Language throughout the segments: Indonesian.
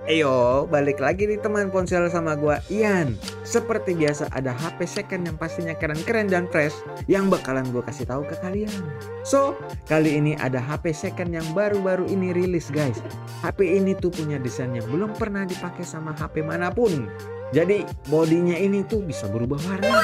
Ayo, balik lagi nih teman ponsel sama gua Ian. Seperti biasa ada HP second yang pastinya keren-keren dan fresh yang bakalan gua kasih tahu ke kalian. So, kali ini ada HP second yang baru-baru ini rilis guys. HP ini tuh punya desain yang belum pernah dipakai sama HP manapun. Jadi, bodinya ini tuh bisa berubah warna.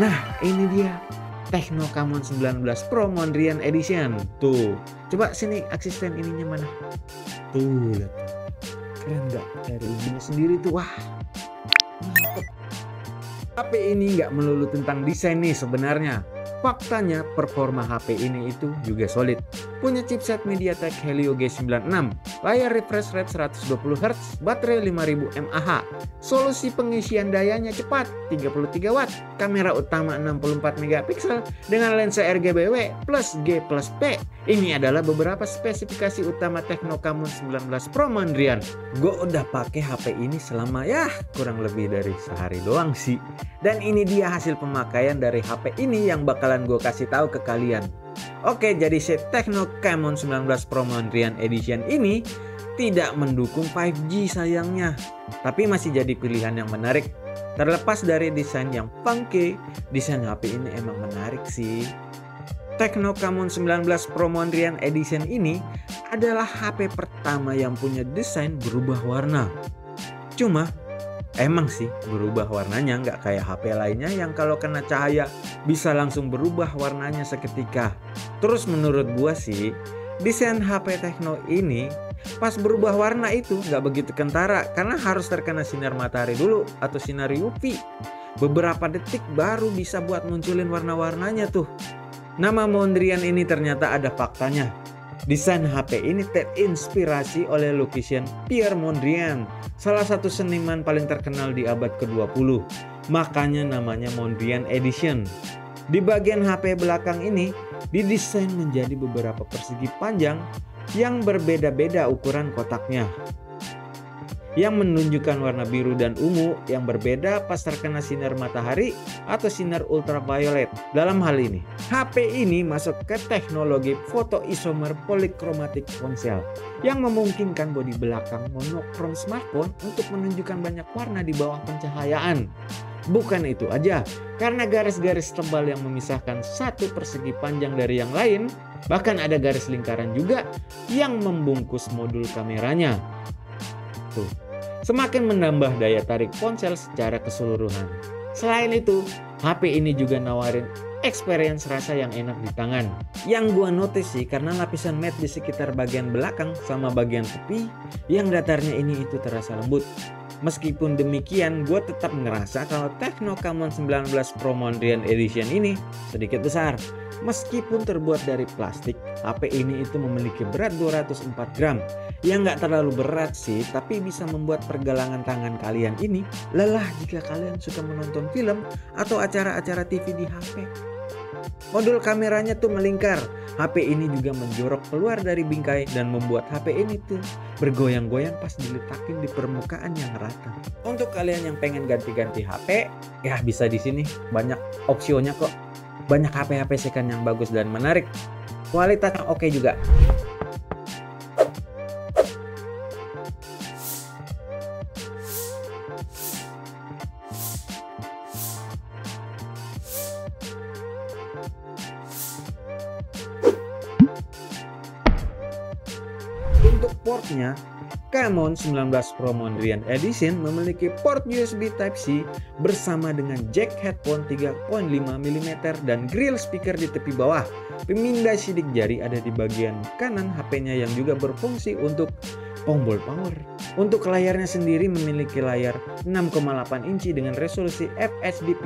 Nah, ini dia Tecno Camon 19 Pro Mondrian Edition. Tuh, coba sini asisten ininya mana? Tuh, lihat. Keren nggak? Dari ininya sendiri tuh, wah, mantep. HP ini nggak melulu tentang desain nih sebenarnya. Faktanya performa HP ini itu juga solid. Punya chipset MediaTek Helio G96, layar refresh rate 120Hz, baterai 5000 mAh, solusi pengisian dayanya cepat 33 watt, kamera utama 64 megapiksel dengan lensa RGBW plus G plus P. Ini adalah beberapa spesifikasi utama Tecno Camon 19 Pro Mondrian. Gue udah pakai HP ini selama kurang lebih dari sehari doang sih. Dan ini dia hasil pemakaian dari HP ini yang bakalan gue kasih tahu ke kalian. Oke, jadi si Tecno Camon 19 Pro Mondrian Edition ini tidak mendukung 5G sayangnya, tapi masih jadi pilihan yang menarik. Terlepas dari desain yang funky, desain HP ini emang menarik sih. Tecno Camon 19 Pro Mondrian Edition ini adalah HP pertama yang punya desain berubah warna. Cuma emang sih berubah warnanya nggak kayak HP lainnya yang kalau kena cahaya bisa langsung berubah warnanya seketika. Terus menurut gua sih desain HP Tecno ini pas berubah warna itu nggak begitu kentara karena harus terkena sinar matahari dulu atau sinar UV. Beberapa detik baru bisa buat munculin warna-warnanya tuh. Nama Mondrian ini ternyata ada faktanya. Desain HP ini terinspirasi oleh lukisan Pierre Mondrian, salah satu seniman paling terkenal di abad ke-20. Makanya namanya Mondrian Edition. Di bagian HP belakang ini didesain menjadi beberapa persegi panjang yang berbeda-beda ukuran kotaknya, yang menunjukkan warna biru dan ungu yang berbeda pas terkena sinar matahari atau sinar ultraviolet. Dalam hal ini, HP ini masuk ke teknologi photoisomer polychromatic ponsel yang memungkinkan bodi belakang monokrom smartphone untuk menunjukkan banyak warna di bawah pencahayaan. Bukan itu aja, karena garis-garis tebal yang memisahkan satu persegi panjang dari yang lain, bahkan ada garis lingkaran juga yang membungkus modul kameranya. Tuh, semakin menambah daya tarik ponsel secara keseluruhan. Selain itu, HP ini juga nawarin experience rasa yang enak di tangan. Yang gua notice sih karena lapisan matte di sekitar bagian belakang sama bagian tepi yang datarnya ini itu terasa lembut. Meskipun demikian, gue tetap ngerasa kalau Tecno Camon 19 Pro Mondrian Edition ini sedikit besar. Meskipun terbuat dari plastik, HP ini itu memiliki berat 204 gram. Yang nggak terlalu berat sih, tapi bisa membuat pergelangan tangan kalian ini lelah jika kalian suka menonton film atau acara-acara TV di HP. Modul kameranya tuh melingkar. HP ini juga menjorok keluar dari bingkai dan membuat HP ini tuh bergoyang-goyang pas diletakin di permukaan yang rata. Untuk kalian yang pengen ganti-ganti HP, ya bisa di sini. Banyak opsinya kok. Banyak HP-HP second yang bagus dan menarik. Kualitasnya oke juga. Untuk portnya, Camon 19 Pro Mondrian Edition memiliki port USB Type-C bersama dengan jack headphone 3.5 mm dan grill speaker di tepi bawah. Pemindai sidik jari ada di bagian kanan HP-nya yang juga berfungsi untuk tombol power. Untuk layarnya sendiri memiliki layar 6,8 inci dengan resolusi FHD+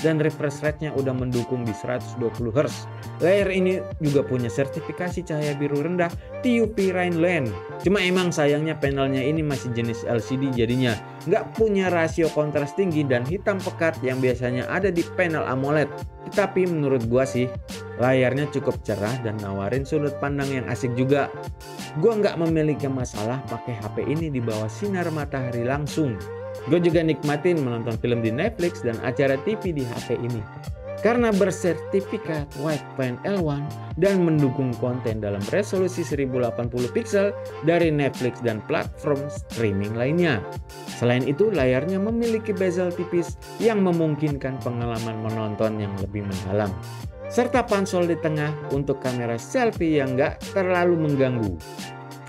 dan refresh rate-nya udah mendukung di 120Hz. Layar ini juga punya sertifikasi cahaya biru rendah TUV Rhineland. Cuma emang sayangnya panelnya ini masih jenis LCD jadinya nggak punya rasio kontras tinggi dan hitam pekat yang biasanya ada di panel AMOLED. Tapi menurut gua sih layarnya cukup cerah dan nawarin sudut pandang yang asik juga. Gua nggak memiliki masalah pakai HP ini di bawah sinar matahari langsung. Gue juga nikmatin menonton film di Netflix dan acara TV di HP ini. karena bersertifikat Wideview L1 dan mendukung konten dalam resolusi 1080 pixel dari Netflix dan platform streaming lainnya. Selain itu, layarnya memiliki bezel tipis yang memungkinkan pengalaman menonton yang lebih mendalam, serta pansel di tengah untuk kamera selfie yang nggak terlalu mengganggu.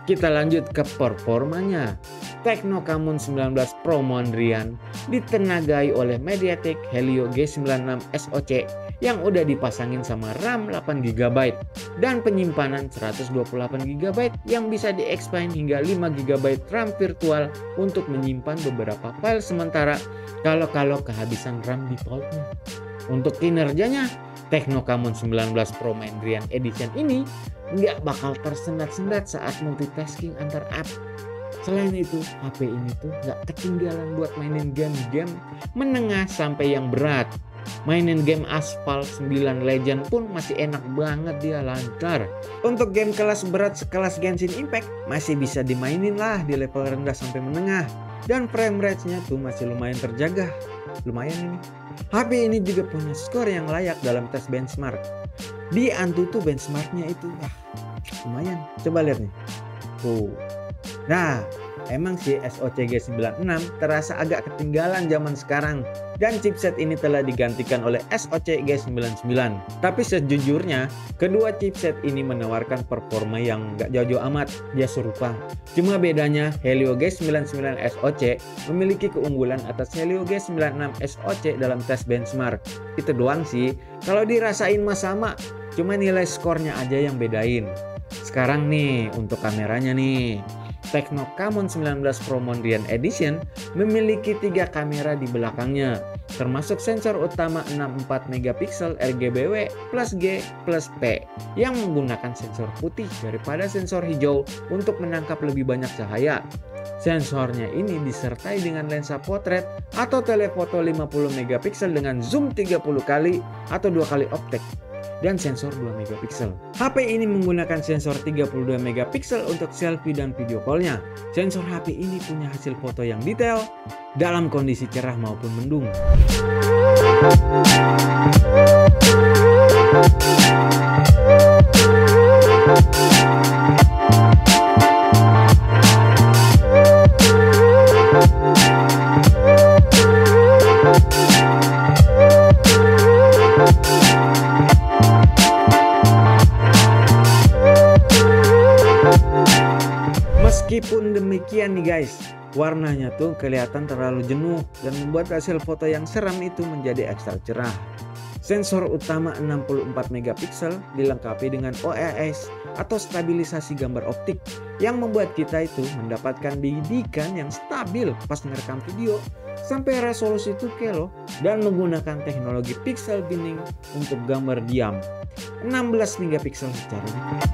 Kita lanjut ke performanya. Tecno Camon 19 Pro Mondrian ditenagai oleh MediaTek Helio G96 SoC yang udah dipasangin sama RAM 8GB dan penyimpanan 128GB yang bisa di-expand hingga 5GB RAM virtual untuk menyimpan beberapa file sementara kalau kehabisan RAM defaultnya. Untuk kinerjanya, Tecno Camon 19 Pro Mondrian Edition ini nggak bakal tersendat-sendat saat multitasking antar app. Selain itu, HP ini tuh nggak ketinggalan buat mainin game-game menengah sampai yang berat. Mainin game Asphalt 9 Legend pun masih enak banget, dia lancar. Untuk game kelas berat sekelas Genshin Impact masih bisa dimainin lah di level rendah sampai menengah. Dan frame rate-nya tuh masih lumayan terjaga. Lumayan ini. HP ini juga punya skor yang layak dalam tes benchmark. Di Antutu benchmarknya itu lumayan. Coba lihat nih. Tuh. Nah, emang si SoC G96 terasa agak ketinggalan zaman sekarang dan chipset ini telah digantikan oleh SoC G99. Tapi sejujurnya, kedua chipset ini menawarkan performa yang gak jauh-jauh amat, dia serupa. Cuma bedanya Helio G99 SoC memiliki keunggulan atas Helio G96 SoC dalam tes benchmark. Itu doang sih, kalau dirasain mah sama, cuma nilai skornya aja yang bedain. Sekarang nih, untuk kameranya nih. Tecno Camon 19 Pro Mondrian Edition memiliki 3 kamera di belakangnya, termasuk sensor utama 64MP RGBW plus G plus P yang menggunakan sensor putih daripada sensor hijau untuk menangkap lebih banyak cahaya. Sensornya ini disertai dengan lensa potret atau telefoto 50MP dengan zoom 30 kali atau 2 kali optik dan sensor 2MP. HP ini menggunakan sensor 32MP untuk selfie dan video call-nya. Sensor HP ini punya hasil foto yang detail dalam kondisi cerah maupun mendung. Meskipun demikian nih guys, warnanya tuh kelihatan terlalu jenuh dan membuat hasil foto yang seram itu menjadi ekstra cerah. Sensor utama 64MP dilengkapi dengan OIS atau stabilisasi gambar optik yang membuat kita itu mendapatkan bidikan yang stabil pas merekam video sampai resolusi 2K loh, dan menggunakan teknologi pixel binning untuk gambar diam 16MP secara dekat.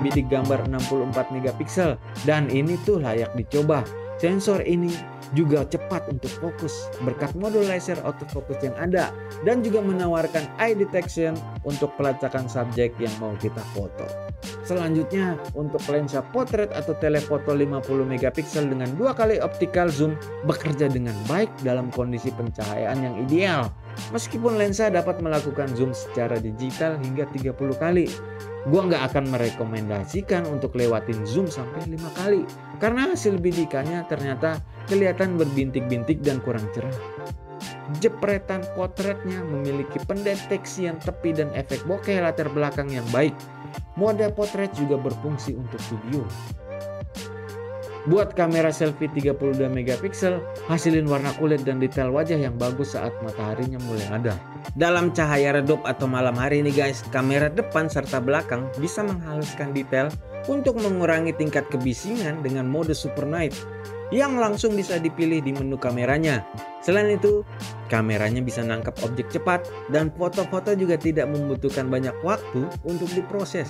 bidik gambar 64 megapiksel dan ini tuh layak dicoba. Sensor ini juga cepat untuk fokus berkat modul laser autofocus yang ada dan juga menawarkan eye detection untuk pelacakan subjek yang mau kita foto. Selanjutnya untuk lensa potret atau telefoto 50 megapiksel dengan 2 kali optical zoom bekerja dengan baik dalam kondisi pencahayaan yang ideal. Meskipun lensa dapat melakukan zoom secara digital hingga 30 kali. Gua nggak akan merekomendasikan untuk lewatin zoom sampai 5 kali karena hasil bidikannya ternyata kelihatan berbintik-bintik dan kurang cerah. Jepretan potretnya memiliki pendeteksian tepi dan efek bokeh latar belakang yang baik. Mode potret juga berfungsi untuk video. Buat kamera selfie 32 megapiksel, hasilin warna kulit dan detail wajah yang bagus saat mataharinya mulai ada. Dalam cahaya redup atau malam hari nih guys, kamera depan serta belakang bisa menghaluskan detail untuk mengurangi tingkat kebisingan dengan mode super night yang langsung bisa dipilih di menu kameranya. Selain itu, kameranya bisa nangkap objek cepat dan foto-foto juga tidak membutuhkan banyak waktu untuk diproses.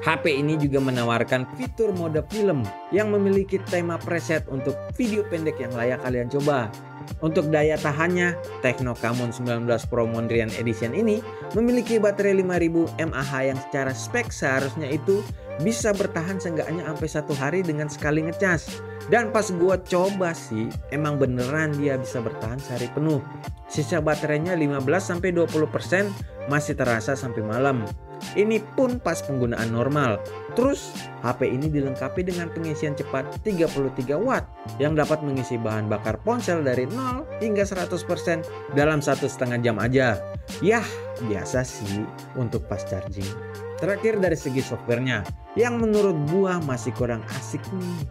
HP ini juga menawarkan fitur mode film yang memiliki tema preset untuk video pendek yang layak kalian coba. Untuk daya tahannya, Tecno Camon 19 Pro Mondrian Edition ini memiliki baterai 5000 mAh yang secara spek seharusnya itu bisa bertahan seenggaknya sampai 1 hari dengan sekali ngecas. Dan pas gua coba sih, emang beneran dia bisa bertahan sehari penuh. Sisa baterainya 15-20% masih terasa sampai malam. Ini pun pas penggunaan normal. Terus HP ini dilengkapi dengan pengisian cepat 33 watt yang dapat mengisi bahan bakar ponsel dari 0 hingga 100% dalam 1,5 jam aja. Yah, biasa sih untuk fast charging. Terakhir dari segi softwarenya, yang menurut gua masih kurang asik nih.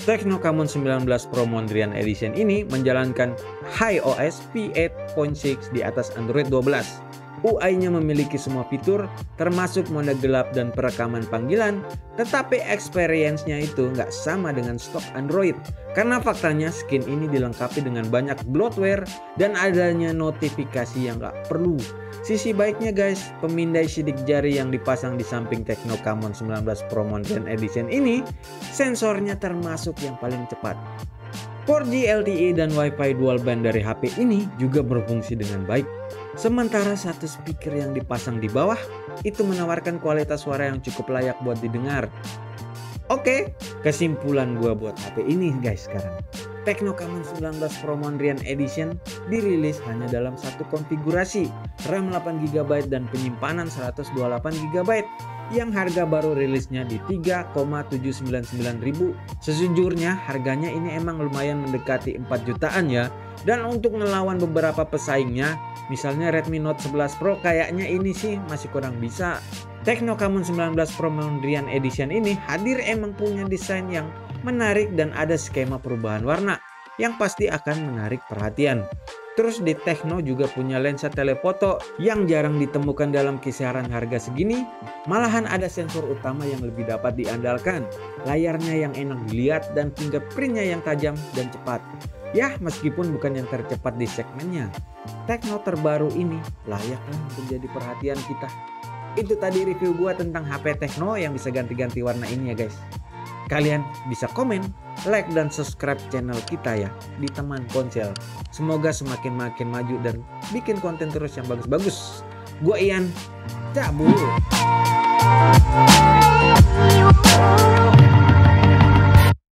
Tecno Camon 19 Pro Mondrian Edition ini menjalankan iOS P8.6 di atas Android 12. UI-nya memiliki semua fitur termasuk mode gelap dan perekaman panggilan, tetapi experience-nya itu nggak sama dengan stok Android karena faktanya skin ini dilengkapi dengan banyak bloatware dan adanya notifikasi yang nggak perlu. Sisi baiknya guys, pemindai sidik jari yang dipasang di samping Tecno Camon 19 Pro Mondrian Edition ini sensornya termasuk yang paling cepat. 4G LTE dan Wi-Fi dual band dari HP ini juga berfungsi dengan baik. Sementara satu speaker yang dipasang di bawah itu menawarkan kualitas suara yang cukup layak buat didengar. Oke, kesimpulan gua buat HP ini guys sekarang. Tecno Camon 19 Pro Mondrian Edition dirilis hanya dalam satu konfigurasi, RAM 8GB dan penyimpanan 128GB yang harga baru rilisnya di 3,799.000. Sejujurnya harganya ini emang lumayan mendekati 4 jutaan ya. Dan untuk ngelawan beberapa pesaingnya, misalnya Redmi Note 11 Pro, kayaknya ini sih masih kurang bisa. Tecno Camon 19 Pro Mondrian Edition ini hadir emang punya desain yang menarik dan ada skema perubahan warna yang pasti akan menarik perhatian. Terus di Tecno juga punya lensa telefoto yang jarang ditemukan dalam kisaran harga segini. Malahan ada sensor utama yang lebih dapat diandalkan, layarnya yang enak dilihat dan fingerprintnya yang tajam dan cepat. Yah, meskipun bukan yang tercepat di segmennya, Tecno terbaru ini layaklah untuk jadi perhatian kita. Itu tadi review gua tentang HP Tecno yang bisa ganti-ganti warna ini ya guys. Kalian bisa komen, like dan subscribe channel kita ya di Teman Ponsel. Semoga semakin makin maju dan bikin konten terus yang bagus-bagus. Gua Ian, cabut.